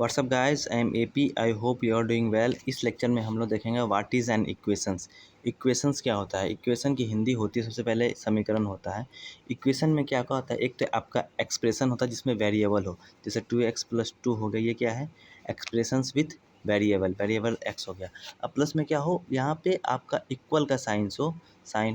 WhatsApp guys, I am AP. I hope you are doing well. इस lecture में हम लोग देखेंगे what is an equations. Equations क्या होता है? इक्वेशन की हिंदी होती है, सबसे पहले समीकरण होता है। इक्वेशन में क्या क्या होता है? एक तो आपका एक्सप्रेशन होता है जिसमें वेरिएबल हो, जैसे 2x+2 हो गया, ये क्या है? Expressions with variable, variable x हो गया। अब प्लस में क्या हो, यहाँ पे आपका इक्वल का साइन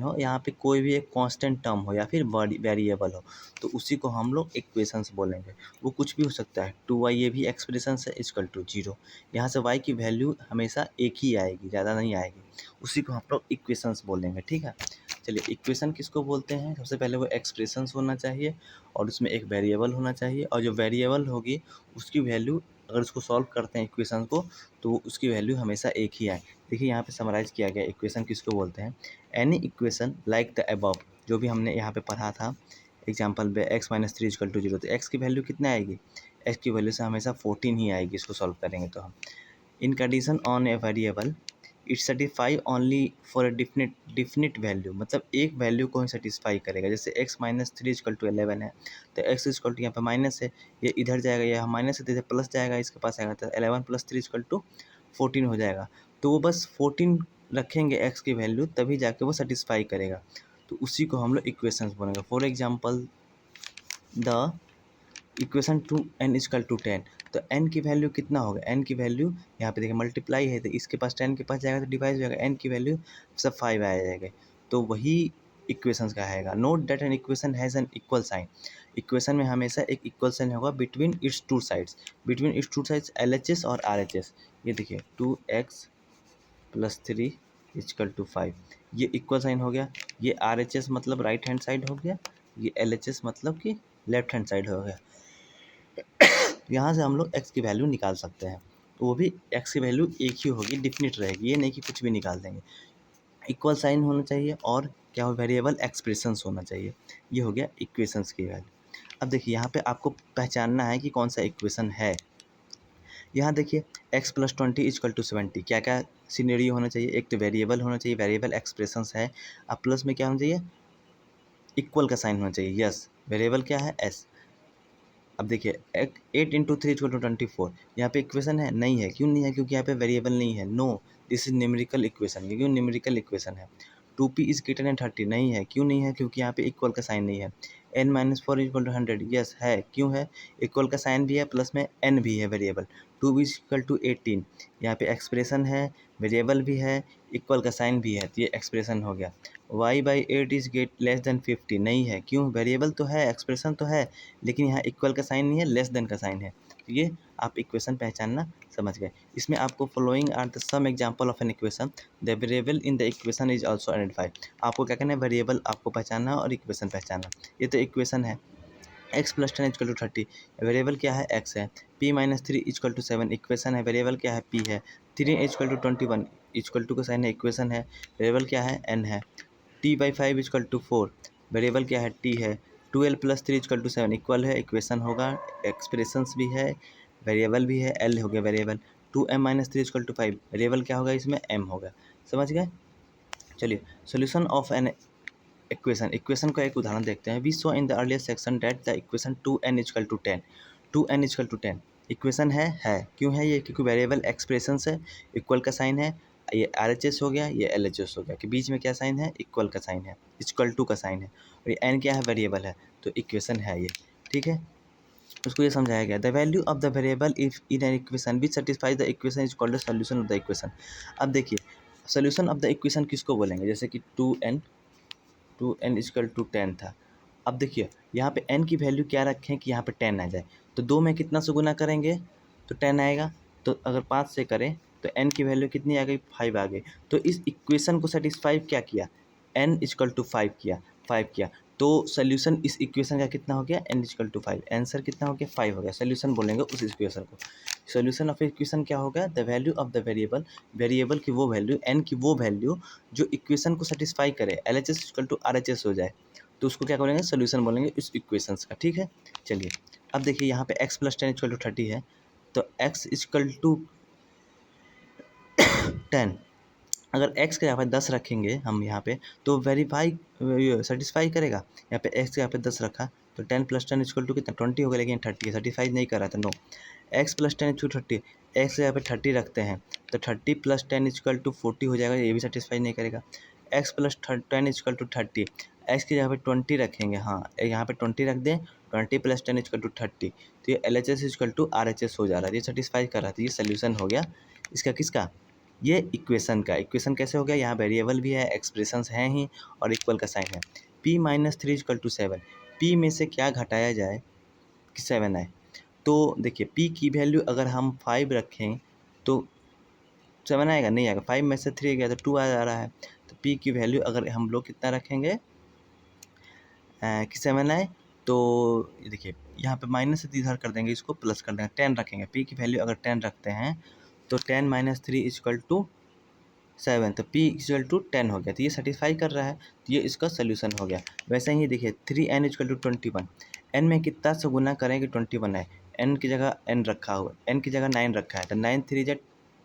हो, यहाँ पे कोई भी एक कांस्टेंट टर्म हो या फिर वेरिएबल हो, तो उसी को हम लोग इक्वेशंस बोलेंगे। वो कुछ भी हो सकता है। 2y ये भी एक्सप्रेशन है, इक्वल टू 0। यहाँ से y की वैल्यू हमेशा एक ही आएगी, ज़्यादा नहीं आएगी, उसी को हम लोग इक्वेशंस बोलेंगे। ठीक है, चलिए इक्वेशन किसको बोलते हैं? सबसे पहले वो एक्सप्रेशंस होना चाहिए और उसमें एक वेरिएबल होना चाहिए, और जो वेरिएबल होगी उसकी वैल्यू, अगर उसको सॉल्व करते हैं इक्वेशन को, तो उसकी वैल्यू हमेशा एक ही आए। देखिए यहाँ पे समराइज़ किया गया इक्वेशन किसको बोलते हैं। Any equation like the above, जो भी हमने यहाँ पे पढ़ा था एग्जाम्पल में, x-3 इक्वल टू 0, तो x की वैल्यू कितना आएगी? x की वैल्यू से हमेशा 14 ही आएगी, इसको सॉल्व करेंगे तो हम। In condition on a variable it satisfy only for a definite value, मतलब एक वैल्यू को ही सेटिस्फाई करेगा। जैसे x-3 इक्वल टू 11 है, तो x इक्वल टू यहाँ पर माइनस है, ये इधर जाएगा, यहाँ माइनस है तो इधर प्लस जाएगा, इसके पास आएगा तो 11+3 इक्वल टू 14 हो जाएगा। तो वो बस 14 रखेंगे x की वैल्यू, तभी जाके वो सेटिस्फाई करेगा, तो उसी को हम लोग इक्वेशंस बोलेंगे। For example the equation 2n equal to 10, तो n की वैल्यू कितना होगा? n की वैल्यू यहाँ पे देखिए मल्टीप्लाई है, तो इसके पास 10 के पास जाएगा तो डिवाइड हो जाएगा, n की वैल्यू सब 5 आ जाएगा, तो वही इक्वेशंस का आएगा। Note that an equation has an equal sign, equation में हमेशा एक इक्वल साइन होगा between its two sides, between its two sides LHS और RHS। ये देखिए 2x+3 इक्वल टू 5, ये इक्वल साइन हो गया। ये RHS मतलब राइट हैंड साइड हो गया, ये LHS मतलब कि लेफ्ट हैंड साइड हो गया। यहाँ से हम लोग x की वैल्यू निकाल सकते हैं, तो वो भी x की वैल्यू एक ही होगी, डिफिनिट रहेगी, ये नहीं कि कुछ भी निकाल देंगे। इक्वल साइन होना चाहिए और क्या हो, वेरिएबल एक्सप्रेशंस होना चाहिए। ये हो गया इक्वेशंस की वैल्यू। अब देखिए यहाँ पे आपको पहचानना है कि कौन सा इक्वेशन है। यहाँ देखिए x+20 इक्वल टू 70, क्या क्या सिनेरियो होना चाहिए? एक तो वेरिएबल होना चाहिए, वेरिएबल एक्सप्रेशंस है। अब प्लस में क्या होना चाहिए? इक्वल का साइन होना चाहिए। यस, वेरिएबल क्या है? s। अब देखिए 8 × 3 इक्वल टू 24, यहाँ पे इक्वेशन है? नहीं है। क्यों नहीं है? क्योंकि यहाँ पे वेरिएबल नहीं है। No, this is numerical equation, ये क्यों न्यूमेरिकल इक्वेशन है। 2p इज ग्रेटर देन 30, नहीं है। क्यों नहीं है? क्योंकि यहाँ पे इक्वल का साइन नहीं है। n-4 इक्वल टू 100, यस है। क्यों है? इक्वल का साइन भी है, प्लस में n भी है वेरिएबल। 2 इज इक्वल टू 18, यहाँ पे एक्सप्रेशन है, वेरिएबल भी है, इक्वल का साइन भी है, तो ये एक्सप्रेशन हो गया। y/8 is get less than 50, नहीं है। क्यों? वेरिएबल तो है, एक्सप्रेशन तो है, लेकिन यहाँ इक्वल का साइन नहीं है, लेस देन का साइन है। तो ये आप इक्वेशन पहचानना समझ गए। इसमें आपको following are the some example of an equation, the variable in the equation is also identified. आपको क्या करना है? वेरिएबल आपको पहचानना और इक्वेशन पहचानना। ये तो इक्वेशन है, x+10 इक्वल टू 30, वेरिएबल क्या है? x है। p-3 इक्वल टू 7, इक्वेशन है, वेरिएबल क्या है? p है। 3 इक्वल टू 21 इक्वल टू का साइन है, इक्वेशन है, वेरिएबल क्या है? n है। t/5 इक्वल टू 4, वेरिएबल क्या है? t है। 12+3 इक्वल टू 7 इक्वल है, इक्वेशन होगा, एक्सप्रेशंस भी है, वेरिएबल भी है, l हो गया variable. 2m-3 equal to 5, variable क्या होगा? इसमें m होगा। समझ गए? चलिए सोल्यूशन ऑफ एन इक्वेशन का एक उदाहरण देखते हैं। We saw in the earlier section that the equation 2n equal to 10, 2n equal to 10 equation है। क्यों है ये? क्योंकि वेरिएबल एक्सप्रेशंस है, इक्वल का साइन है, ये RHS हो गया, ये LHS हो गया, कि बीच में क्या साइन है? इक्वल का साइन है, इक्वल टू का साइन है, और ये n क्या है? वेरिएबल है, तो इक्वेशन है ये। ठीक है, उसको ये समझाया गया। The value of the variable if in an equation which satisfies the equation is called the solution of the equation. अब देखिए सॉल्यूशन ऑफ द इक्वेशन किसको बोलेंगे? जैसे कि 2n इक्वल टू 10 था। अब देखिए यहाँ पे n की वैल्यू क्या रखें कि यहाँ पे 10 आ जाए, तो 2 में कितना से गुना करेंगे तो 10 आएगा, तो अगर 5 से करें तो n की वैल्यू कितनी आ गई? 5 आ गई। तो इस इक्वेशन को सेटिस्फाई क्या किया? n इक्वल टू 5 किया, तो सोल्यूशन इस इक्वेशन का कितना हो गया? n इक्वल टू 5, आंसर कितना हो गया? 5 हो गया। सोल्यूशन बोलेंगे उस इक्वेशन को। सोल्यूशन ऑफ इक्वेशन क्या होगा? The value of the variable, variable की वो वैल्यू, n की वो वैल्यू जो इक्वेशन को सेटिस्फाई करे, LHS इक्वल टू RHS हो जाए, तो उसको क्या बोलेंगे? सोल्यूशन बोलेंगे इस इक्वेशंस का। ठीक है, चलिए अब देखिए यहाँ पे x+10 इक्वल टू 30 है, तो x इक्वल टू 10, अगर x के यहाँ पे 10 रखेंगे हम यहाँ पे, तो वेरीफाई सेटिस्फाई करेगा। यहाँ पे x के यहाँ पे 10 रखा तो 10 + 10 इक्वल टू कितना 20 हो गया, लेकिन 30 है, सर्टिफाई नहीं कर रहा था, नो। x + 10 इक्वल 30, एक्स के जगह पे 30 रखते हैं तो 30 + 10 इक्वल टू 40 हो जाएगा, ये भी सेटिस्फाई नहीं करेगा। x + 10 इक्वल टू 30, एक्स की जगह पे 20 रखेंगे, हाँ यहाँ पे 20 रख दें, 20 + 10 इक्वल टू 30, तो ये LHS इक्वल टू RHS हो जा रहा है, ये सेटिस्फाई कर रहा था। ये सोल्यूशन हो गया इसका, किसका, ये इक्वेशन का। इक्वेशन कैसे हो गया, यहाँ वेरिएबल भी है, एक्सप्रेशंस हैं ही, और इक्वल का साइन है। p - 3 = 7, p में से क्या घटाया जाए कि 7 आए, तो देखिए p की वैल्यू अगर हम 5 रखें तो 7 आएगा, नहीं आएगा, 5 में से 3 गया तो 2 आ जा रहा है। तो p की वैल्यू अगर हम लोग कितना रखेंगे कि 7 आए, तो देखिए यहाँ पे माइनस से इधर कर देंगे, इसको प्लस कर देंगे, 10 रखेंगे। p की वैल्यू अगर 10 रखते हैं तो 10 - 3 इक्वल टू 7, तो p इक्वल टू 10 हो गया, तो ये सेटिस्फाई कर रहा है, तो ये इसका सोल्यूशन हो गया। वैसे ही देखिए 3n इक्वल टू 21, n में कितना से गुना करें कि 21 है, n की जगह n रखा हुआ, n की जगह 9 रखा है, तो 9 3 जा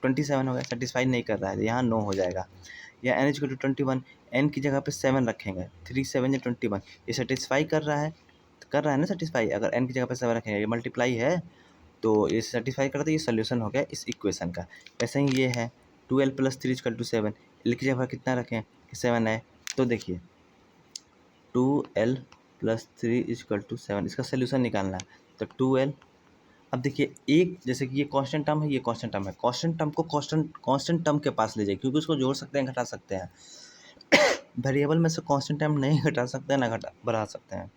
27 हो गया, सेटिस्फाई नहीं कर रहा है, तो यहाँ नो हो जाएगा। या n इक्वल टू 21, n की जगह पे 7 रखेंगे, 3 7 या 21, ये सेटिस्फाई कर रहा है ना सेटिस्फाई। अगर n की जगह पे 7 रखेंगे, ये मल्टीप्लाई है, तो ये सेटिस्फाई करता है, ये सोल्यूशन हो गया इस इक्वेशन का। वैसे ही ये है 12 + 3 = 7, एल की जगह कितना रखें कि 7 है, तो देखिए 2l + 3 = 7, इसका सोल्यूशन निकालना है, तो 2l। अब देखिए एक, जैसे कि ये कांस्टेंट टर्म है, ये कांस्टेंट टर्म है, कांस्टेंट टर्म को कांस्टेंट टर्म के पास ले जाइए, क्योंकि उसको जोड़ सकते हैं, घटा सकते हैं। वेरिएबल में से कांस्टेंट टर्म नहीं घटा सकते हैं, ना बढ़ा सकते हैं।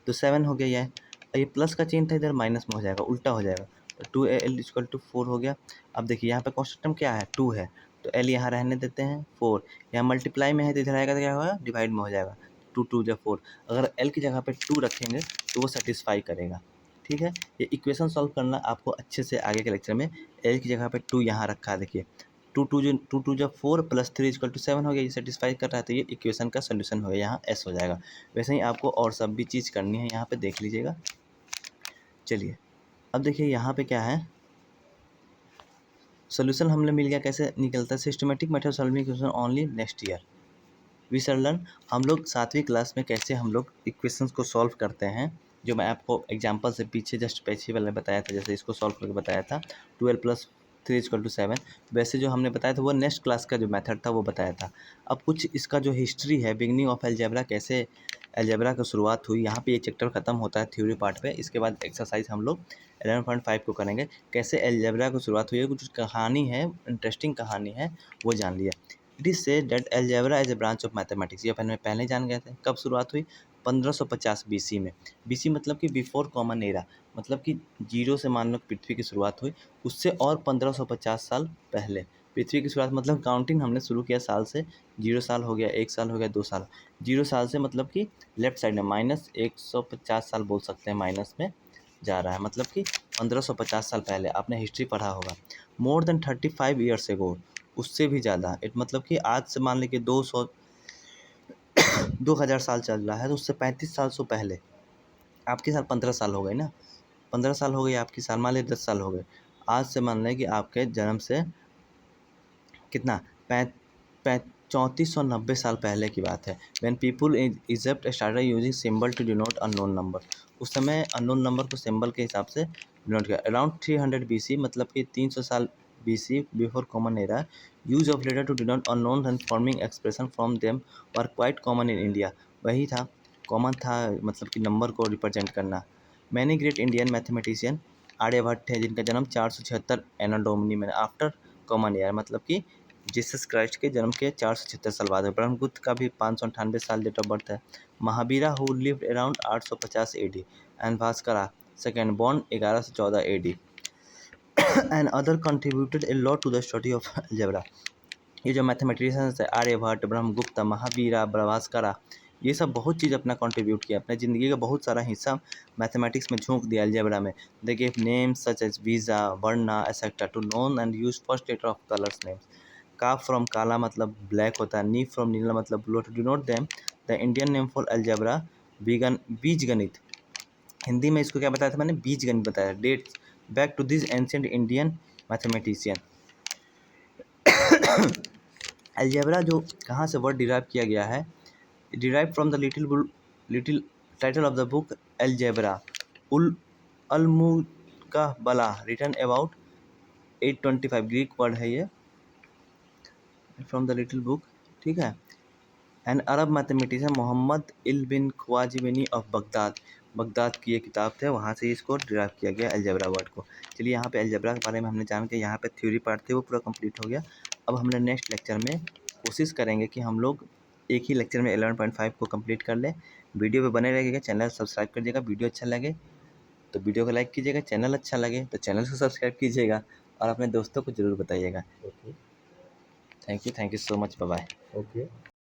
तो 7 हो गया ये प्लस का चेन था, इधर माइनस में हो जाएगा, उल्टा हो जाएगा, तो 2l = 4 हो गया। अब देखिए यहाँ पे कांस्टेंट टर्म क्या है, 2 है, तो l यहाँ रहने देते हैं, 4 यहाँ मल्टीप्लाई में है, तो इधर आएगा तो क्या होगा, डिवाइड में हो जाएगा, 2 2 जा 4। अगर l की जगह पे 2 रखेंगे तो वो सेटिस्फाई करेगा, ठीक है। ये इक्वेशन सॉल्व करना आपको अच्छे से आगे के लेक्चर में, l की जगह पे 2 यहाँ रखा है, देखिए 2 2 जा 4 + 3 = 7 हो गया, ये सेटिस्फाई कर रहा है, तो ये इक्वेशन का सोल्यूशन हो गया, यहाँ s हो जाएगा। वैसे ही आपको और सब भी चीज़ करनी है, यहाँ पे देख लीजिएगा। चलिए अब देखिए यहाँ पे क्या है, सोल्यूशन हमने मिल गया, कैसे निकलता है, systematic method solving equation only next year we shall learn. हम लोग 7वीं क्लास में कैसे हम लोग इक्वेशंस को सॉल्व करते हैं, जो मैं आपको एग्जांपल से पीछे जस्ट पीछे वाले बताया था, जैसे इसको सॉल्व करके बताया था 12 + 3 = 7, वैसे जो हमने बताया था वो नेक्स्ट क्लास का जो मेथड था वो बताया था। अब कुछ इसका जो हिस्ट्री है, बिगनिंग ऑफ अलजेब्रा, कैसे अलजेब्रा की शुरुआत हुई, यहाँ पे ये चैप्टर खत्म होता है थ्योरी पार्ट पे। इसके बाद एक्सरसाइज हम लोग 11.5 को करेंगे, कैसे अलजेब्रा की शुरुआत हुई है, कुछ कहानी है, इंटरेस्टिंग कहानी है, वो जान लिया। It is said that algebra is a branch of mathematics, ये पहले जान गए थे। कब शुरुआत हुई, 1550 BC में। BC मतलब कि बिफोर कॉमन एरा, मतलब कि जीरो से मान लो पृथ्वी की शुरुआत हुई, उससे और 1550 साल पहले पृथ्वी की शुरुआत, मतलब काउंटिंग हमने शुरू किया साल से, 0 साल हो गया, 1 साल हो गया, 2 साल, 0 साल से मतलब कि लेफ्ट साइड में -150 साल बोल सकते हैं, माइनस में जा रहा है, मतलब कि 1550 साल पहले। आपने हिस्ट्री पढ़ा होगा। मोर देन 35 ईयर्स एगो, उससे भी ज़्यादा, मतलब कि आज से मान लीजिए 2000 साल चल रहा है, तो उससे 35 साल से पहले, आपके साल 15 साल हो गए ना, 15 साल हो गए आपकी साल, मान लीजिए 10 साल हो गए, आज से मान लें कि आपके जन्म से कितना 3490 साल पहले की बात है। When people in Egypt started using symbol to denote unknown number, उस समय अननोन नंबर को सिंबल के हिसाब से डिनोट किया। अराउंड 300 BC, मतलब कि 300 साल BC, before common era, use of letter to denote unknown and forming expression from them were quite common in India, वही था, कॉमन था, मतलब कि नंबर को रिप्रेजेंट करना। Many great Indian mathematician, Aryabhata है जिनका जन्म 476 एना डोमिनी में, आफ्टर कॉमन ईयर, मतलब कि जीसस क्राइस्ट के जन्म के 476 साल बाद है। ब्रह्मगुप्त का भी 598 साल डेट ऑफ बर्थ है। Mahavira who lived around 850 AD, and Bhaskara second born 11 से 14 AD, and other contributed a lot to the study of algebra. ये जो मैथमेटिशियंस है, आर्यभट्ट, ब्रह्मगुप्त, महावीरा, भास्करा, ये सब बहुत चीज़ अपना कंट्रीब्यूट किया, अपने ज़िंदगी का बहुत सारा हिस्सा मैथमेटिक्स में झोंक दिया, अलजेब्रा में। They give names such as वीज़ा, वर्ना etcetera to known and use first letter of colours names. काफ फ्रॉम काला मतलब ब्लैक होता है, नी फ्रॉम नीला मतलब blue, to denote them the Indian name for algebra Bija Ganita. Hindi में इसको क्या बताया था मैंने, बीज गणित बताया। Dates back to this ancient Indian mathematician. Algebra जो कहाँ से वर्ड डिराइव किया गया है, derive from the little title of the book algebra उल अलमुकबला रिटन अबाउट 825 ग्रीक वर्ड है ये फ्रॉम द लिटिल बुक, ठीक है। एन अरब मैथमेटिशियन मोहम्मद इल बिन ख्वाजिबिनी ऑफ बगदाद की ये किताब थे, वहाँ से इसको डिराइव किया गया अलजेब्रा वर्ड को। चलिए यहाँ पे अलजेब्रा के बारे में हमने जान के यहाँ पे थ्योरी पार्ट थे वो पूरा कंप्लीट हो गया। अब हमने नेक्स्ट लेक्चर में कोशिश करेंगे कि हम लोग एक ही लेक्चर में 11.5 को कंप्लीट कर लें। वीडियो पे बने रहिएगा, चैनल सब्सक्राइब करिएगा। वीडियो अच्छा लगे तो वीडियो को लाइक कीजिएगा, चैनल अच्छा लगे तो चैनल को सब्सक्राइब कीजिएगा और अपने दोस्तों को ज़रूर बताइएगा। Okay thank you so much, bye bye. Okay.